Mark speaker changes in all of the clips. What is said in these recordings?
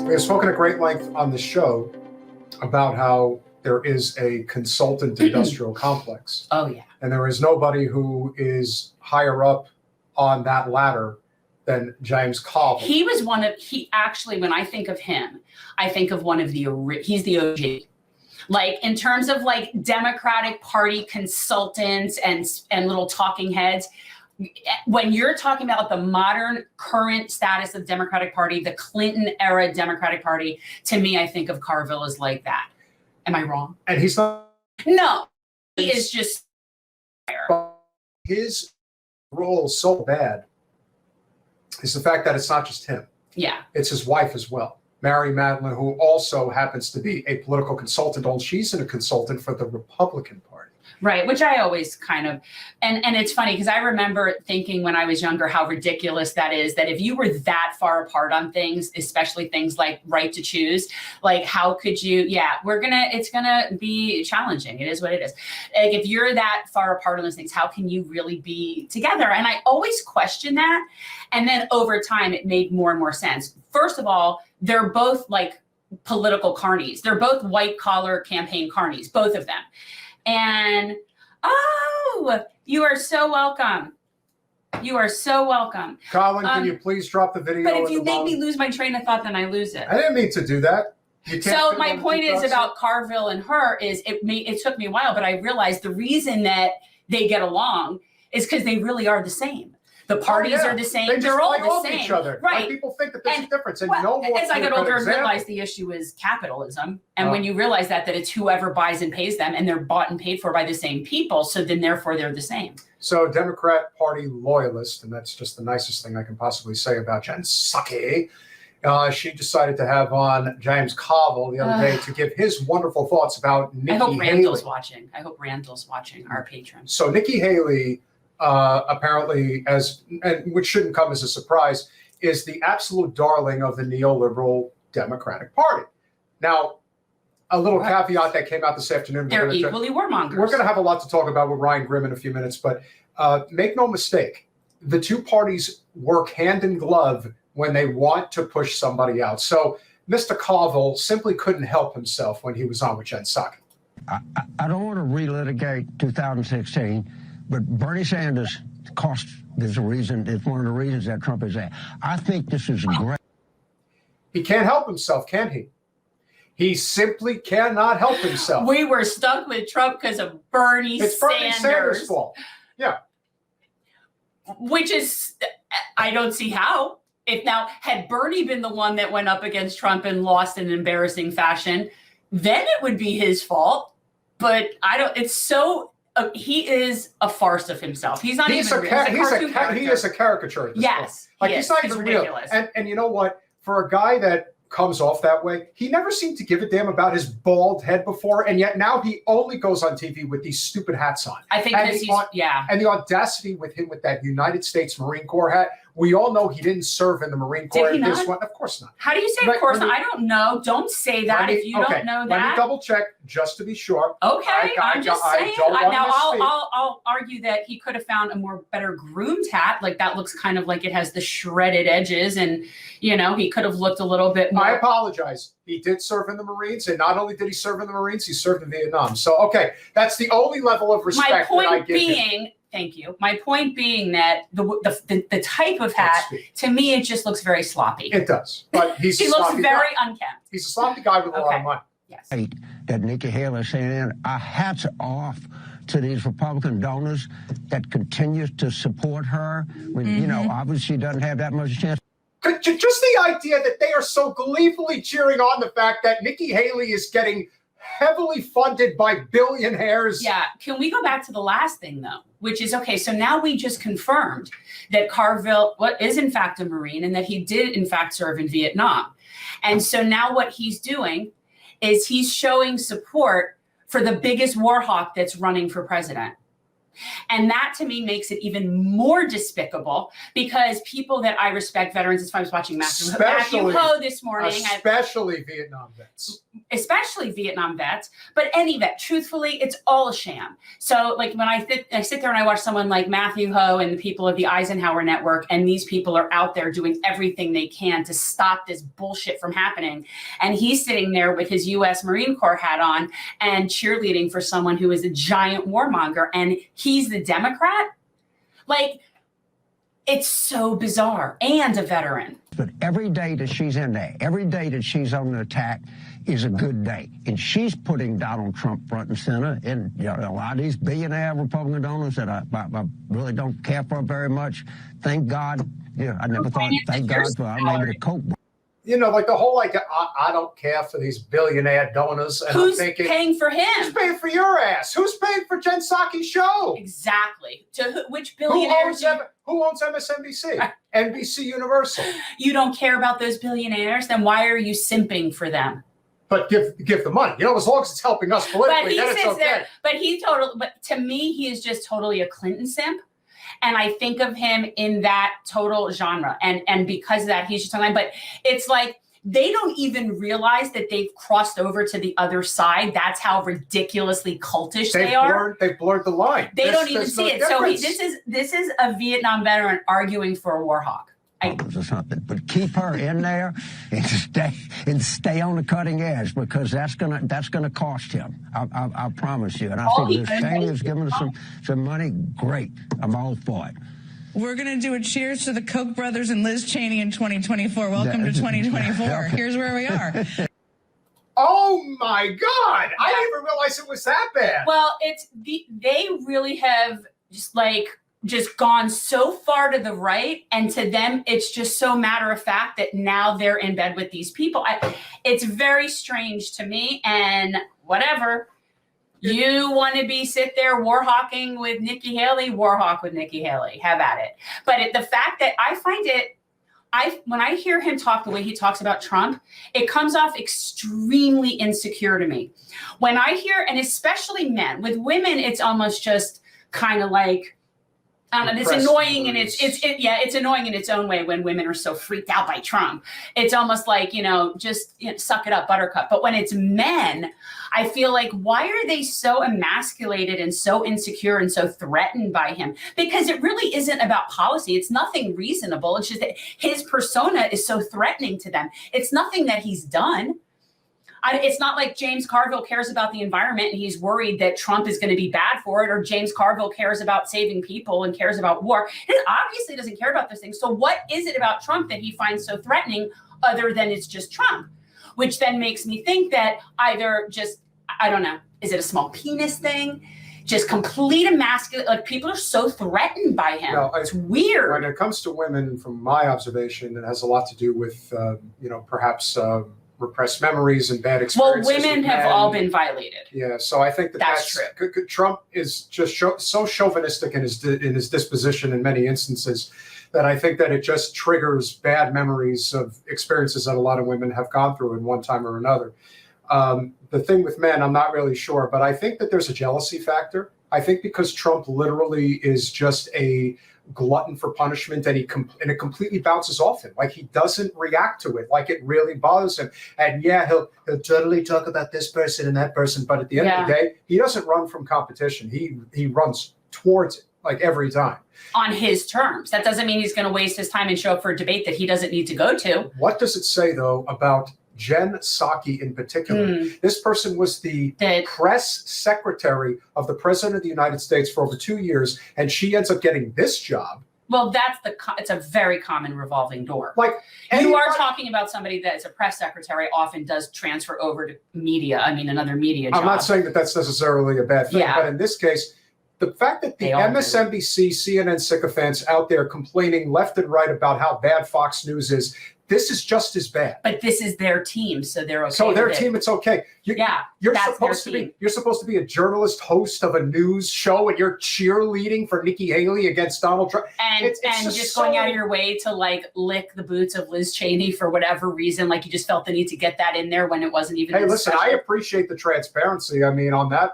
Speaker 1: We have spoken at great length on the show about how there is a consultant industrial complex.
Speaker 2: Oh, yeah.
Speaker 1: And there is nobody who is higher up on that ladder than James Carville.
Speaker 2: He was actually, when I think of him, I think of he's the OG. Like in terms of like Democratic Party consultants and little talking heads, when you're talking about the modern current status of Democratic Party, the Clinton era Democratic Party, to me, I think of Carville as like that. Am I wrong?
Speaker 1: And he's not.
Speaker 2: No, he is just.
Speaker 1: His role is so bad is the fact that it's not just him.
Speaker 2: Yeah.
Speaker 1: It's his wife as well, Mary Madeline, who also happens to be a political consultant. She's a consultant for the Republican Party.
Speaker 2: Right, which I always kind of, and it's funny because I remember thinking when I was younger how ridiculous that is, that if you were that far apart on things, especially things like right to choose, like how could you, it's gonna be challenging. It is what it is. Like if you're that far apart on those things, how can you really be together? And I always question that. And then over time, it made more and more sense. First of all, they're both like political carnies. They're both white collar campaign carnies, both of them. And, you are so welcome. You are so welcome.
Speaker 1: Colin, can you please drop the video?
Speaker 2: But if you make me lose my train of thought, then I lose it.
Speaker 1: I didn't mean to do that.
Speaker 2: So my point is about Carville and her is it took me a while, but I realized the reason that they get along is because they really are the same. The parties are the same. They're all the same.
Speaker 1: Each other.
Speaker 2: Right.
Speaker 1: Like people think that there's a difference. And
Speaker 2: as I got older and realized the issue is capitalism. And when you realize that it's whoever buys and pays them and they're bought and paid for by the same people. So then therefore they're the same.
Speaker 1: So Democrat Party loyalist, and that's just the nicest thing I can possibly say about Jen Psaki. She decided to have on James Carville the other day to give his wonderful thoughts about Nikki Haley.
Speaker 2: I hope Randall's watching. Our patron.
Speaker 1: So Nikki Haley, apparently, which shouldn't come as a surprise, is the absolute darling of the neoliberal Democratic Party. Now, a little caveat that came out this afternoon.
Speaker 2: They're equally warmongers.
Speaker 1: We're going to have a lot to talk about with Ryan Grimm in a few minutes, but make no mistake, the two parties work hand in glove when they want to push somebody out. So Mr. Carville simply couldn't help himself when he was on with Jen Psaki.
Speaker 3: I don't want to relitigate 2016. But Bernie Sanders is one of the reasons that Trump is there. I think this is great.
Speaker 1: He can't help himself, can he? He simply cannot help himself.
Speaker 2: We were stuck with Trump because of Bernie Sanders.
Speaker 1: It's Bernie Sanders' fault. Yeah.
Speaker 2: Which is, I don't see how. If now, had Bernie been the one that went up against Trump and lost in an embarrassing fashion, then it would be his fault. But he is a farce of himself. He's not even real.
Speaker 1: He is a caricature at this point. Like he's not even real. And you know what? For a guy that comes off that way, he never seemed to give a damn about his bald head before, and yet now he only goes on TV with these stupid hats on.
Speaker 2: I think and
Speaker 1: the audacity with him with that United States Marine Corps hat. We all know he didn't serve in the Marine Corps.
Speaker 2: Did he not?
Speaker 1: Of course not.
Speaker 2: How do you say of course not? I don't know. Don't say that if you don't know that.
Speaker 1: Let me double check just to be sure.
Speaker 2: Okay, I'm just saying. Now I'll argue that he could have found a better groomed hat. Like that looks kind of like it has the shredded edges, and he could have looked a little bit more.
Speaker 1: I apologize. He did serve in the Marines, and not only did he serve in the Marines, he served in Vietnam. So okay, that's the only level of respect that I give him.
Speaker 2: Thank you. My point being that the type of hat, to me, it just looks very sloppy.
Speaker 1: It does. But he
Speaker 2: looks very unkempt.
Speaker 1: He's a sloppy guy with a lot of money.
Speaker 2: Yes.
Speaker 3: That Nikki Haley is saying, our hats off to these Republican donors that continue to support her. When, obviously she doesn't have that much chance.
Speaker 1: Just the idea that they are so gleefully cheering on the fact that Nikki Haley is getting heavily funded by billionaires.
Speaker 2: Yeah. Can we go back to the last thing, though, which is, okay, so now we just confirmed that Carville is in fact a Marine and that he did, in fact, serve in Vietnam. And so now what he's doing is he's showing support for the biggest war hawk that's running for president. And that to me makes it even more despicable, because people that I respect, veterans, as I was watching Matthew Ho this morning.
Speaker 1: Especially Vietnam vets.
Speaker 2: Especially Vietnam vets, but any vet, truthfully, it's all a sham. So like when I sit there and I watch someone like Matthew Ho and the people of the Eisenhower Network, and these people are out there doing everything they can to stop this bullshit from happening. And he's sitting there with his U.S. Marine Corps hat on and cheerleading for someone who is a giant warmonger, and he's the Democrat. Like, it's so bizarre, and a veteran.
Speaker 3: But every day that she's in there, every day that she's on the attack is a good day. And she's putting Donald Trump front and center. And you know, a lot of these billionaire Republican donors that I really don't care for very much, thank God. Yeah, I never thought, thank God for maybe the Koch.
Speaker 1: You know, like the whole, like, I don't care for these billionaire donors. And
Speaker 2: who's
Speaker 1: I'm thinking,
Speaker 2: paying for him?
Speaker 1: Who's paying for your ass? Who's paying for Jen Psaki's show?
Speaker 2: Exactly. Which billionaires?
Speaker 1: Who owns MSNBC? NBC Universal.
Speaker 2: You don't care about those billionaires? Then why are you simping for them?
Speaker 1: But give the money. You know, as long as it's helping us politically, then it's okay.
Speaker 2: But to me, he is just totally a Clinton simp. And I think of him in that total genre. And because of that, he's just online. But it's like, they don't even realize that they've crossed over to the other side. That's how ridiculously cultish they are.
Speaker 1: They've blurred the line.
Speaker 2: They don't even see it. So this is a Vietnam veteran arguing for a war hawk.
Speaker 3: Or something, but keep her in there and stay on the cutting edge, because that's gonna cost him. I promise you. And I think this Cheney is giving us some money. Great, I'm all for it.
Speaker 4: We're going to do a cheers to the Koch brothers and Liz Cheney in 2024. Welcome to 2024. Here's where we are.
Speaker 1: Oh my God! I didn't even realize it was that bad.
Speaker 2: Well, they really have just gone so far to the right, and to them it's just so matter of fact that now they're in bed with these people. It's very strange to me, and whatever. You want to sit there war hawking with Nikki Haley, war hawk with Nikki Haley, have at it. But the fact that I find it, when I hear him talk the way he talks about Trump, it comes off extremely insecure to me. When I hear, and especially men, with women, it's almost just kind of like, I don't know, it's annoying, and it's annoying in its own way when women are so freaked out by Trump. It's almost like, suck it up, buttercup. But when it's men, I feel like, why are they so emasculated and so insecure and so threatened by him? Because it really isn't about policy. It's nothing reasonable. It's just that his persona is so threatening to them. It's nothing that he's done. It's not like James Carville cares about the environment and he's worried that Trump is going to be bad for it, or James Carville cares about saving people and cares about war. He obviously doesn't care about those things. So what is it about Trump that he finds so threatening, other than it's just Trump? Which then makes me think that either just, I don't know, is it a small penis thing? Just complete emasculate, like people are so threatened by him. No, it's weird.
Speaker 1: When it comes to women, from my observation, it has a lot to do with, perhaps repressed memories and bad experiences.
Speaker 2: Well, women have all been violated.
Speaker 1: Yeah, so I think that's true. Trump is just so chauvinistic in his disposition in many instances that I think that it just triggers bad memories of experiences that a lot of women have gone through in one time or another. The thing with men, I'm not really sure, but I think that there's a jealousy factor. I think because Trump literally is just a glutton for punishment, and it completely bounces off him. Like, he doesn't react to it. Like, it really bothers him. And yeah, he'll totally talk about this person and that person, but at the end of the day, he doesn't run from competition. He runs towards it, like, every time.
Speaker 2: On his terms. That doesn't mean he's going to waste his time and show up for a debate that he doesn't need to go to.
Speaker 1: What does it say, though, about Jen Psaki in particular? This person was the press secretary of the president of the United States for over 2 years, and she ends up getting this job.
Speaker 2: Well, it's a very common revolving door.
Speaker 1: Like,
Speaker 2: you are talking about somebody that is a press secretary, often does transfer over to media. I mean, another media job.
Speaker 1: I'm not saying that that's necessarily a bad thing, but in this case, the fact that the MSNBC, CNN sycophants out there complaining left and right about how bad Fox News is, This is just as bad.
Speaker 2: But this is their team, so they're okay.
Speaker 1: So their
Speaker 2: with
Speaker 1: team,
Speaker 2: it.
Speaker 1: it's okay. You're
Speaker 2: that's
Speaker 1: supposed to
Speaker 2: their
Speaker 1: be.
Speaker 2: team.
Speaker 1: You're supposed to be a journalist, host of a news show, and you're cheerleading for Nikki Haley against Donald Trump.
Speaker 2: And
Speaker 1: It's
Speaker 2: just going out of your way to like lick the boots of Liz Cheney for whatever reason, like you just felt the need to get that in there when it wasn't even.
Speaker 1: Hey, listen, I appreciate the transparency. I mean, on that,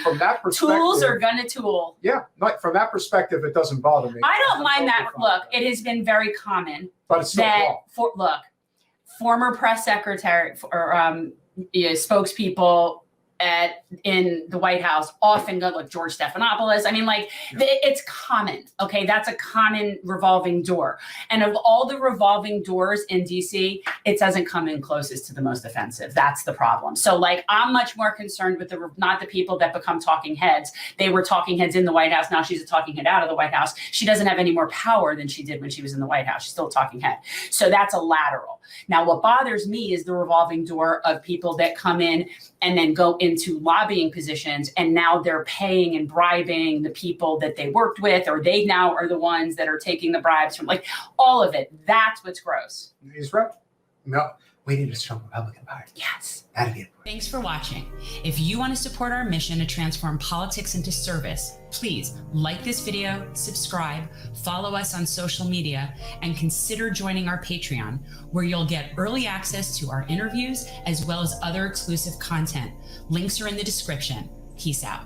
Speaker 1: from that perspective,
Speaker 2: tools are gonna tool.
Speaker 1: Yeah, from that perspective, it doesn't bother me.
Speaker 2: I don't mind that. Look, it has been very common
Speaker 1: but it's still wrong.
Speaker 2: Former press secretary or spokespeople in the White House often go like George Stephanopoulos. I mean, it's common. Okay, that's a common revolving door. And of all the revolving doors in DC, it doesn't come in closest to the most offensive. That's the problem. So I'm much more concerned with not the people that become talking heads. They were talking heads in the White House. Now she's a talking head out of the White House. She doesn't have any more power than she did when she was in the White House. She's still a talking head. So that's a lateral. Now, what bothers me is the revolving door of people that come in and then go into lobbying positions, and now they're paying and bribing the people that they worked with, or they now are the ones that are taking the bribes from, all of it. That's what's gross.
Speaker 1: He's right. No, we need a strong Republican Party.
Speaker 2: Yes.
Speaker 1: That'd be it.
Speaker 2: Thanks for watching. If you want to support our mission to transform politics into service, please like this video, subscribe, follow us on social media, and consider joining our Patreon, where you'll get early access to our interviews as well as other exclusive content. Links are in the description. Peace out.